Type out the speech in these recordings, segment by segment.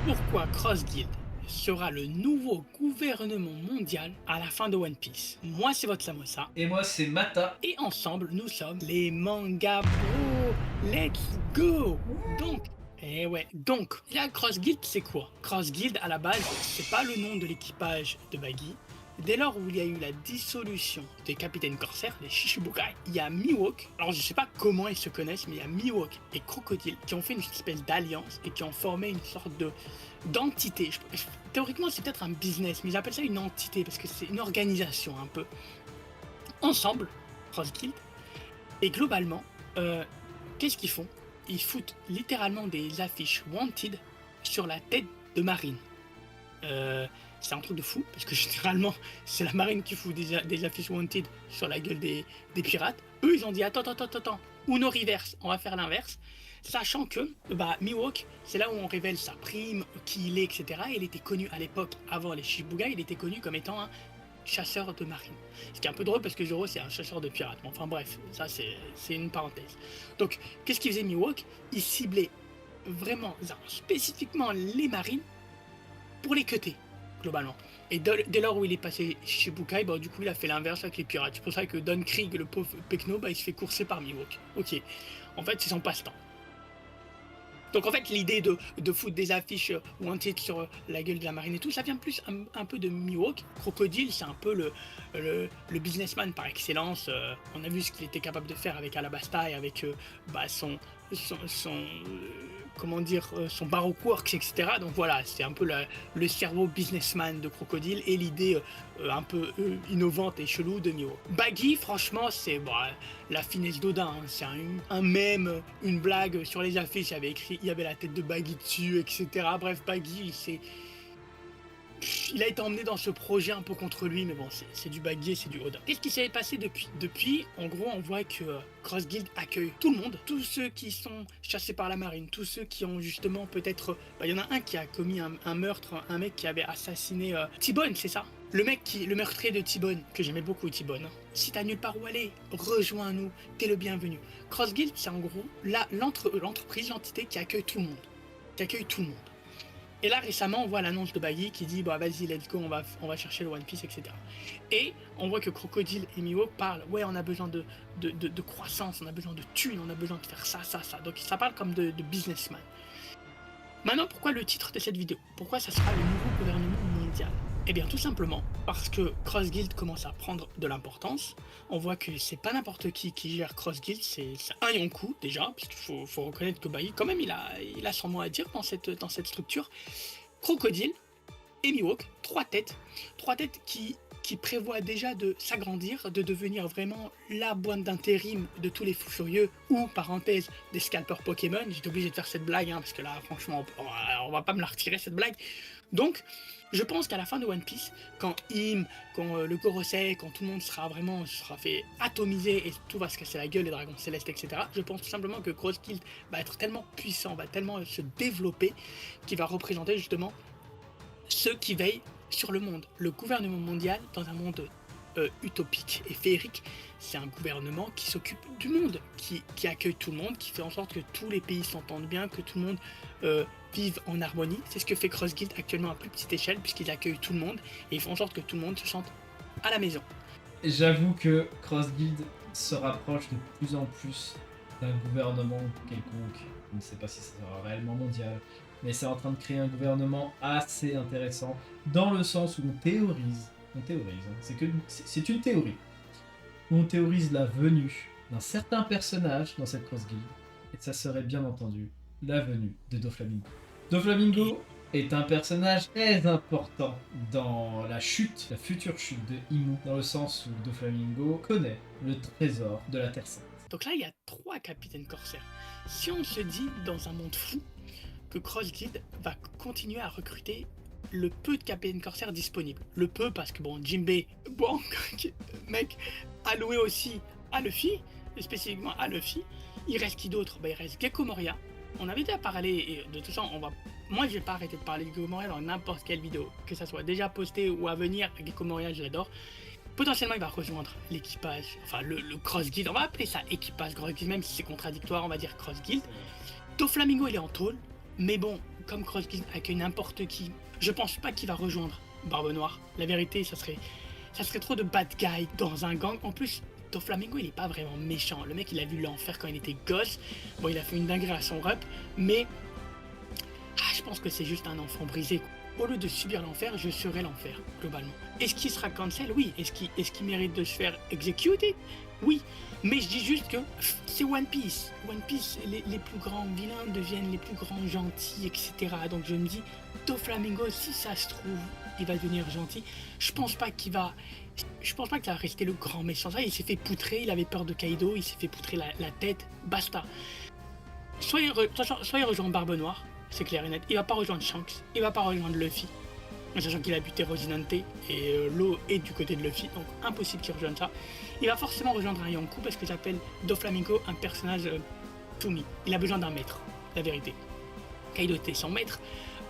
Pourquoi Cross Guild sera le nouveau gouvernement mondial à la fin de One Piece? Moi, c'est votre Samosa. Et moi, c'est Mata. Et ensemble, nous sommes les Manga Bros. Let's go! Donc, donc, la Cross Guild, c'est quoi? Cross Guild, à la base, c'est pas le nom de l'équipage de Baggy. Dès lors où il y a eu la dissolution des capitaines corsaires, des Shichibukai, il y a Mihawk, alors je sais pas comment ils se connaissent, mais il y a Mihawk et Crocodile qui ont fait une espèce d'alliance et qui ont formé une sorte d'entité. Théoriquement, c'est peut-être un business, mais j'appelle ça une entité parce que c'est une organisation un peu. Ensemble, Cross Guild, et globalement, qu'est-ce qu'ils font? Ils foutent littéralement des affiches Wanted sur la tête de Marine. C'est un truc de fou, parce que généralement, c'est la marine qui fout des affiches Wanted sur la gueule des pirates. Eux, ils ont dit attends, Uno reverse, on va faire l'inverse. Sachant que Mihawk, c'est là où on révèle sa prime, qui il est, etc. Et il était connu à l'époque, avant les Shichibukai, il était connu comme étant un chasseur de marine. Ce qui est un peu drôle parce que Zoro c'est un chasseur de pirates. Enfin bref, ça c'est une parenthèse. Donc, qu'est-ce qu'il faisait Mihawk? Il ciblait vraiment, spécifiquement les marines pour les cutter, globalement. Et dès lors où il est passé chez Bukai, du coup il a fait l'inverse avec les pirates. C'est pour ça que Don Krieg, le pauvre Pecno, il se fait courser par Mihawk. Ok, en fait c'est son passe-temps. Donc en fait l'idée de foutre des affiches Wanted sur la gueule de la marine et tout, ça vient plus un peu de Mihawk. Crocodile c'est un peu le businessman par excellence. On a vu ce qu'il était capable de faire avec Alabasta et avec son comment dire, son Baroque Works, etc. Donc voilà, c'est un peu le cerveau businessman de Crocodile et l'idée un peu innovante et chelou de Mio. Baggy, franchement, c'est la finesse d'Odin. Hein. C'est un mème, une blague sur les affiches. Il y avait la tête de Baggy dessus, etc. Bref, Baggy, il a été emmené dans ce projet un peu contre lui, mais bon, c'est du Baggy et c'est du Oda. Qu'est-ce qui s'est passé depuis, en gros, on voit que Cross Guild accueille tout le monde, tous ceux qui sont chassés par la marine, tous ceux qui ont justement peut-être... Il y en a un qui a commis un meurtre, un mec qui avait assassiné T-Bone, c'est ça? Le meurtrier de T-Bone, que j'aimais beaucoup T-Bone. Hein. Si t'as nulle part où aller, rejoins-nous, t'es le bienvenu. Cross Guild, c'est en gros l'entreprise, l'entité qui accueille tout le monde. Qui accueille tout le monde. Et là, récemment, on voit l'annonce de Baggy qui dit vas-y, let's go, on va chercher le One Piece, etc. Et on voit que Crocodile et Mihawk parlent ouais, on a besoin de croissance, on a besoin de thunes, on a besoin de faire ça. Donc ça parle comme de businessman. Maintenant, pourquoi le titre de cette vidéo? Pourquoi ça sera le nouveau gouvernement mondial? Eh bien, tout simplement parce que Cross Guild commence à prendre de l'importance. On voit que c'est pas n'importe qui gère Cross Guild, c'est un Yonkou déjà, puisqu'il faut reconnaître que Baggy, quand même, il a son mot à dire dans cette structure. Crocodile et Mihawk, trois têtes qui prévoient déjà de s'agrandir, de devenir vraiment la boîte d'intérim de tous les fous furieux, ou, parenthèse, des scalpers Pokémon. J'étais obligé de faire cette blague, parce que là, franchement, on va pas me la retirer, cette blague. Donc, je pense qu'à la fin de One Piece, quand le Gorosei, quand tout le monde sera fait atomiser et tout va se casser la gueule, les dragons célestes, etc., je pense tout simplement que Cross Guild va être tellement puissant, va tellement se développer, qu'il va représenter justement ceux qui veillent sur le monde. Le gouvernement mondial, dans un monde utopique et féerique, c'est un gouvernement qui s'occupe du monde, qui accueille tout le monde, qui fait en sorte que tous les pays s'entendent bien, que tout le monde vive en harmonie. C'est ce que fait Cross Guild actuellement à plus petite échelle, puisqu'ils accueillent tout le monde et ils font en sorte que tout le monde se sente à la maison. J'avoue que Cross Guild se rapproche de plus en plus d'un gouvernement quelconque. Je ne sais pas si ça sera réellement mondial, mais c'est en train de créer un gouvernement assez intéressant, dans le sens où on théorise, c'est une théorie, où on théorise la venue d'un certain personnage dans cette Cross Guild, et ça serait bien entendu la venue de Doflamingo. Doflamingo est un personnage très important dans la future chute de Imu, dans le sens où Doflamingo connaît le trésor de la Terre Sainte. Donc là, il y a 3 capitaines corsaires. Si on se dit, dans un monde fou, que Cross Guild va continuer à recruter le peu de capitaines corsaires disponibles. Le peu parce que Jinbei, mec, alloué aussi à Luffy, spécifiquement à Luffy. Il reste qui d'autre? Il reste Gecko Moria. On avait déjà parlé, et de toute façon, moi je vais pas arrêter de parler de Gecko Moria dans n'importe quelle vidéo, que ça soit déjà posté ou à venir. Gecko Moria, je l'adore. Potentiellement, il va rejoindre l'équipage, enfin le Cross Guild. On va appeler ça équipage Cross Guild, même si c'est contradictoire, on va dire Cross Guild. Doflamingo, il est en tôle. Mais bon, comme Cross Guild accueille n'importe qui, je pense pas qu'il va rejoindre Barbe Noire. La vérité, ça serait trop de bad guy dans un gang. En plus, Doflamingo, il est pas vraiment méchant. Le mec, il a vu l'enfer quand il était gosse. Bon, il a fait une dinguerie à son rep, mais je pense que c'est juste un enfant brisé. Au lieu de subir l'enfer, je serai l'enfer, globalement. Est-ce qu'il sera cancel? Oui. Est-ce qu'il mérite de se faire exécuter? Oui. Mais je dis juste que c'est One Piece. One Piece, les plus grands vilains deviennent les plus grands gentils, etc. Donc je me dis, Doflamingo, si ça se trouve, il va devenir gentil. Je pense pas que ça va rester le grand méchant. Ça, il s'est fait poutrer, il avait peur de Kaido, il s'est fait poutrer la tête, basta. Soit il rejoint Barbe Noire, c'est clair et net. Il va pas rejoindre Shanks, il va pas rejoindre Luffy, sachant qu'il a buté Rosinante et l'eau est du côté de Luffy, donc impossible qu'il rejoigne ça. Il va forcément rejoindre un Yonkou parce que j'appelle Doflamingo un personnage to me. Il a besoin d'un maître, la vérité. Kaido était son maître,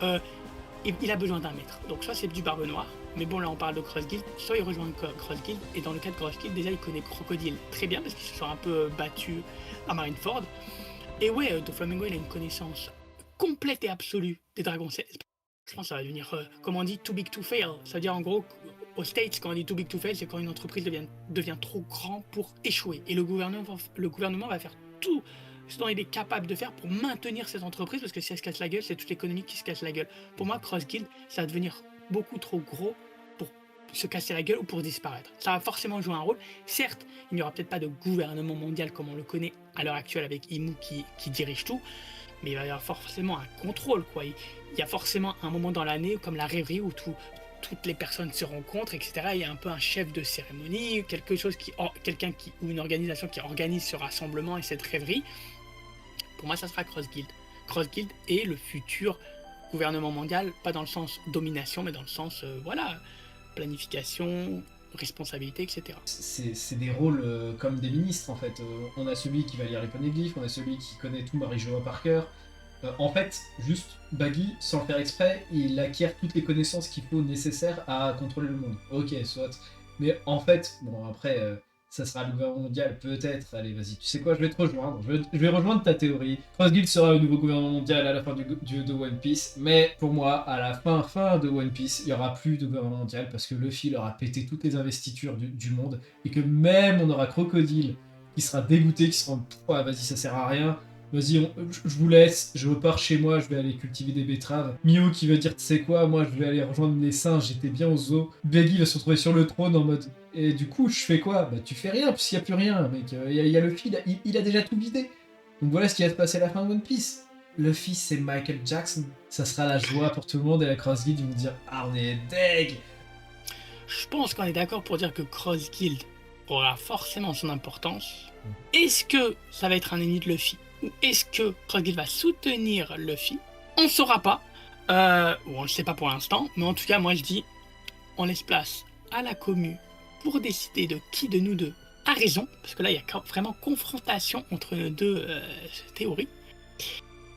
il a besoin d'un maître. Donc soit c'est du Barbe Noire, mais bon là on parle de Cross Guild, soit il rejoint Cross Guild, et dans le cas de Cross Guild, déjà il connaît Crocodile très bien parce qu'ils se sont un peu battus à Marineford. Et ouais, Doflamingo il a une connaissance complète et absolue des dragons. Je pense que ça va devenir, comment on dit, too big to fail. Ça veut dire en gros, aux States, quand on dit too big to fail, c'est quand une entreprise devient trop grand pour échouer. Et le gouvernement va faire tout ce dont il est capable de faire pour maintenir cette entreprise, parce que si elle se casse la gueule, c'est toute l'économie qui se casse la gueule. Pour moi, Cross Guild, ça va devenir beaucoup trop gros pour se casser la gueule ou pour disparaître. Ça va forcément jouer un rôle. Certes, il n'y aura peut-être pas de gouvernement mondial comme on le connaît à l'heure actuelle avec Imu qui dirige tout, mais il va y avoir forcément un contrôle, quoi. Il y a forcément un moment dans l'année, comme la rêverie, où toutes les personnes se rencontrent, etc. Il y a un peu un chef de cérémonie, ou une organisation qui organise ce rassemblement et cette rêverie. Pour moi, ça sera Cross Guild. Cross Guild est le futur gouvernement mondial, pas dans le sens domination, mais dans le sens, planification, responsabilité, etc. C'est des rôles comme des ministres en fait. On a celui qui va lire les poneglyphes, on a celui qui connaît tout Marie-Jo par cœur. En fait, juste Baggy, sans le faire exprès, il acquiert toutes les connaissances qu'il faut nécessaires à contrôler le monde. Ok, soit. Mais en fait, bon après, ça sera le gouvernement mondial, peut-être. Allez, vas-y, tu sais quoi, je vais te rejoindre. Je vais rejoindre ta théorie. Cross Guild sera le nouveau gouvernement mondial à la fin de One Piece. Mais pour moi, à la fin de One Piece, il n'y aura plus de gouvernement mondial parce que Luffy leur a pété toutes les investitures du monde. Et que même on aura Crocodile qui sera dégoûté, qui sera en vas-y, ça sert à rien. Vas-y, je vous laisse, je repars chez moi, je vais aller cultiver des betteraves. Mio qui veut dire, tu sais quoi, moi je vais aller rejoindre les singes, j'étais bien au zoo. Baggy va se retrouver sur le trône en mode, et du coup, je fais quoi? Bah tu fais rien, puisqu'il n'y a plus rien, mec. Il y a Luffy, il a déjà tout vidé. Donc voilà ce qui va se passer à la fin de One Piece. Luffy, c'est Michael Jackson. Ça sera la joie pour tout le monde, et la Cross Guild, ils vont dire, ah on est deg. Je pense qu'on est d'accord pour dire que Cross Guild aura forcément son importance. Est-ce que ça va être un ennemi de Luffy? Ou est-ce que Cross Guild va soutenir Luffy? On ne saura pas, ou on ne sait pas pour l'instant, mais en tout cas, moi je dis, on laisse place à la commu pour décider de qui de nous deux a raison, parce que là, il y a vraiment confrontation entre nos deux théories.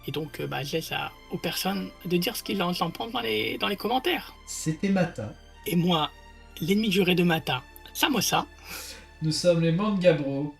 Et donc, je laisse aux personnes de dire ce qu'ils en pensent dans les commentaires. C'était Mata. Et moi, l'ennemi juré de Mata, Samosa. Nous sommes les Manga Bros.